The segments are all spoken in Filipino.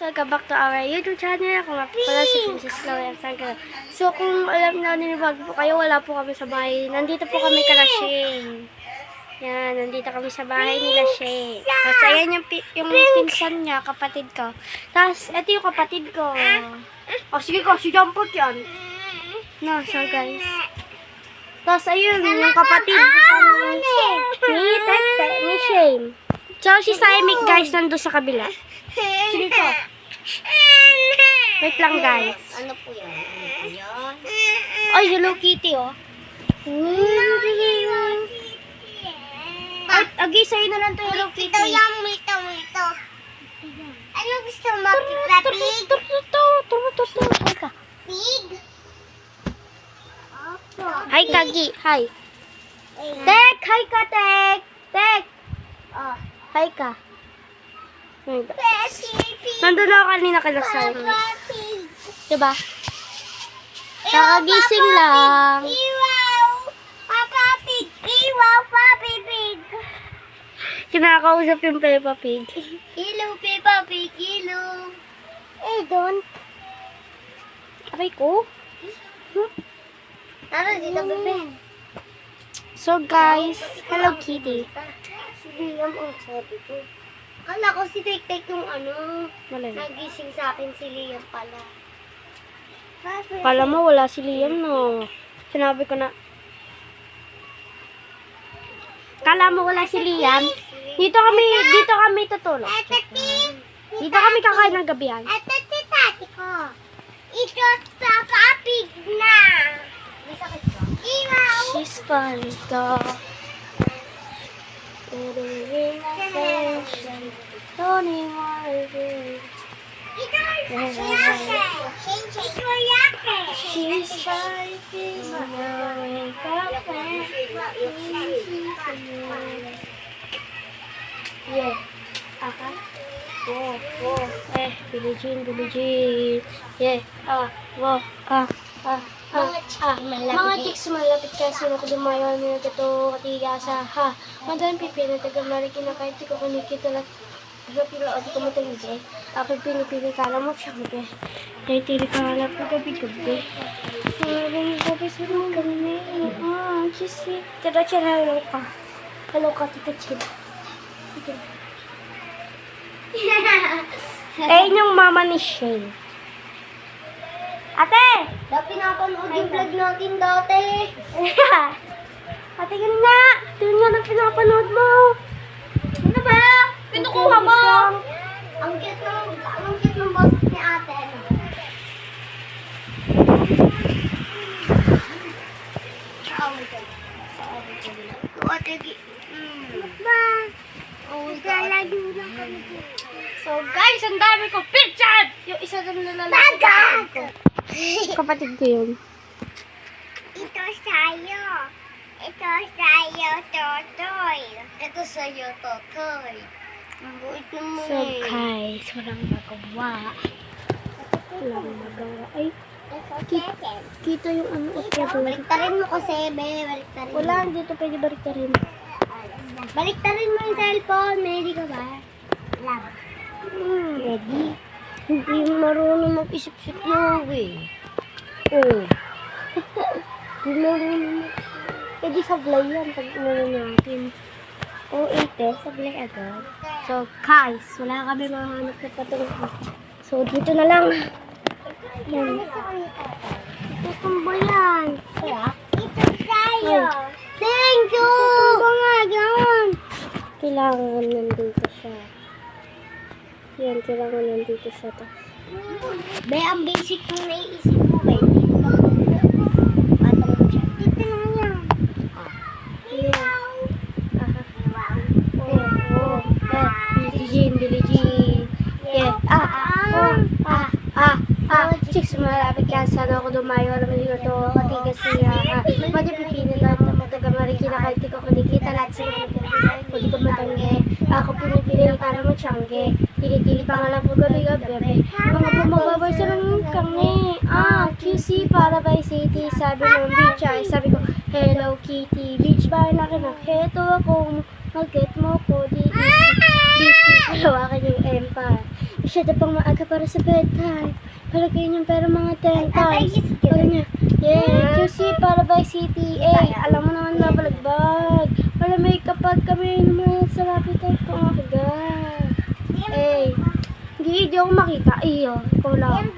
Welcome back to our YouTube channel. Ako nga po pala si Princess Chloe F. So, kung alam na nilibag po kayo, wala po kami sa bahay. Nandito po kami kala Shane. Yan, nandito kami sa bahay nila Shane. Tapos, ayan yung pinsan niya, kapatid ko. Tapos, ito yung kapatid ko. O, sige ko, si Jumpot yan. No, so guys. Tapos, ayun, yung kapatid ni Shane. So, si Simon, guys, nandun sa kabila. Sige ko. Wait lang, guys. Ano po yan? Ano po yan? Ay, Hello Kitty, oh. Ay, agi, sa'yo na lang to Hello Kitty. Ito yung multo. Ano gusto mo? Pig? Pig? Opo. Hi, Kagi. Hi. Tek! Hi ka, Tek! Tek! Oh. Hi ka. Pig. Nandun ako kanina kala Simon. Pig. Diba? Kakagising lang. Iwaw! Papa Pig! Iwaw! Papi Pig! Kinakausap yung Peppa Pig. Hello, Peppa Pig! Hello! Don't. Aray ko. Ano dito, bebe? So, guys, Hello Kitty. Si Liam ang sabi ko. Akala ko si Tek-Tek yung Malay. nagising sa akin si Liam pala. Kala mo wala si Liam, no? Sinabi ko na. Kala mo wala si Liam? Dito kami tutulog. Dito kami kakain ng gabihan. Ito si tati ko. Ito sa papig na. May sakit ba? Iwaw! She's fun, though. Tony Marvin. Ito yung yake. Ito yake. She's fighting my Yeah. Aha. Wow. Billie Jean. Yeah. Wow. Mga chicks malapit kasi ako dumayo nila ito katigasa ha. Madalang pipili tagamari kinakain ko kunikita lang. Pila ako kumatanggi. Ako pinipili kala mo siya gabi. Kaya tili ka halap ko gabi. Maraming gabi sa mga kami. Kisi. Tira hello ka. Hello ka, tita Chid. Ayun yung mama ni Shane. Ate! Dati napanood yung vlog natin dati. Ate, yun nga. Yun nga na pinapanood mo. Ano ba? Pinukuha mo. Ang cute ng boss ni ate. So guys, ang dami ko picture! Yung isa doon na lalaki. Kapatid ko yun. Ito sa'yo. Ito sa'yo, Totoy. Ito sa'yo, Totoy. Ang buit naman So guys, walang magawa. Ay, kita yung ano upload. Baliktarin mo kasi, be. Baliktarin mo. Wala, dito pwede baliktarin. Baliktarin mo yung cellphone. Ready ka ba? Wala. Ready? Hindi marunong mag-isip-isip mo eh. Oh. Hindi marunong mag-isip. Eh di sablay yan pag inano natin. O ite, sablay agad. So guys, wala kami mahanap na patungo. So dito na lang. Yan. Ito ba yan? Ito sa'yo. Thank you! Ito ba nga yan? Kailangan nandito siya. Yan, kailangan nandito siya. Be, ang basic kong naiisip mo ba? Hindi ko ba? Patang mo siya. Dito na yan. Iwaw. Billie Jean. Yeah. Chicks, malapit ka. Sana ako dumayo. Alam mo ito. Katigas niya. Pipinin lahat na matagamari. Kinakait ko kunikita lahat sila. Hindi ko matanggi. Ako pinipili para matiyangge. Tili-tili pa nga lang po gabi-gabi. Mga bumababay sila ng kami. QC para by city. Sabi ng beach ay sabi ko, Hello Kitty. Beach ba na kinakheto ako. Mag-get mo ko. Di easy. Hawakan yung empire. Masyado pang maaga para sa bedtime. Palagay niyo pero mga 10 times. Palagay niya, yeah, QC para by CTA. Alam mo naman na balagbag. Wala may kapag kami naman sa lapit ay pamaga. Eh, hindi ako makita. Iyo, ikaw lang.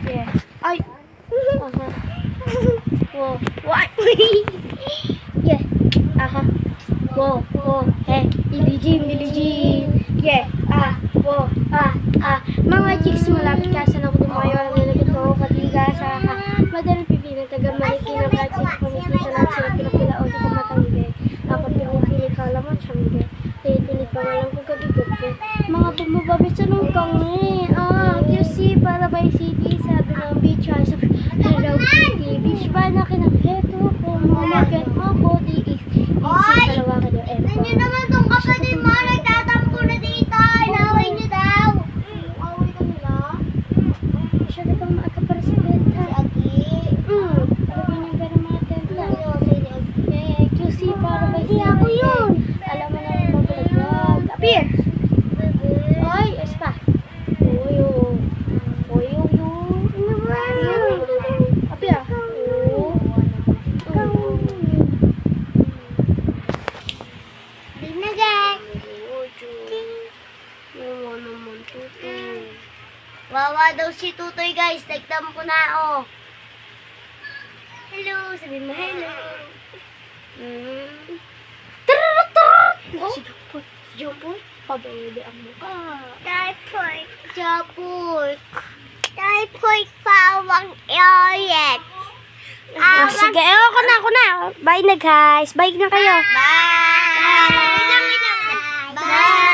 Yeah. Ay! Aha. Wow. What? Yeah. Aha. Wow. Wow. Hey. Billie Jean. Yeah. Ah. Wow. Mga chicks, malapit ka sa ako dumayo. Ang nilagit ko, katiga sa madaling pipili. Taga maliki na kahit hindi ko makikita lang sila. Pinapila o di ko matanggi. Ako pinipili ka lang mo siyangge. Tinit pa nga lang kung gabi-gabi. Mga bumababit sa lungkang QC para by city. Sabi ng beach house. Hello Kitty. Beach ba na kinakheto ko. Mamagat ako. Di easy. Dalawa ka daw. Nandiyo naman tong kapatid mo, nagtatampo na dito. Inaway niyo daw. Away kami na. Masyado pang maaga para sa bedtime. Sabi niya pero mga 10 lang. QC para by city. Ako yun. Alam mo na yung mabalagag. Appear! Oy, espa. Oyo. Appear. Binagay. Wawa daw si Tutoy guys. Nagtampo na ako. Hello. Sabi mo hello. Si Jumbo. Pabebe ang mukha. Typhoid pawang ioyet. Sige, ako na. Bye na guys. Bye na kayo. Bye. Bye.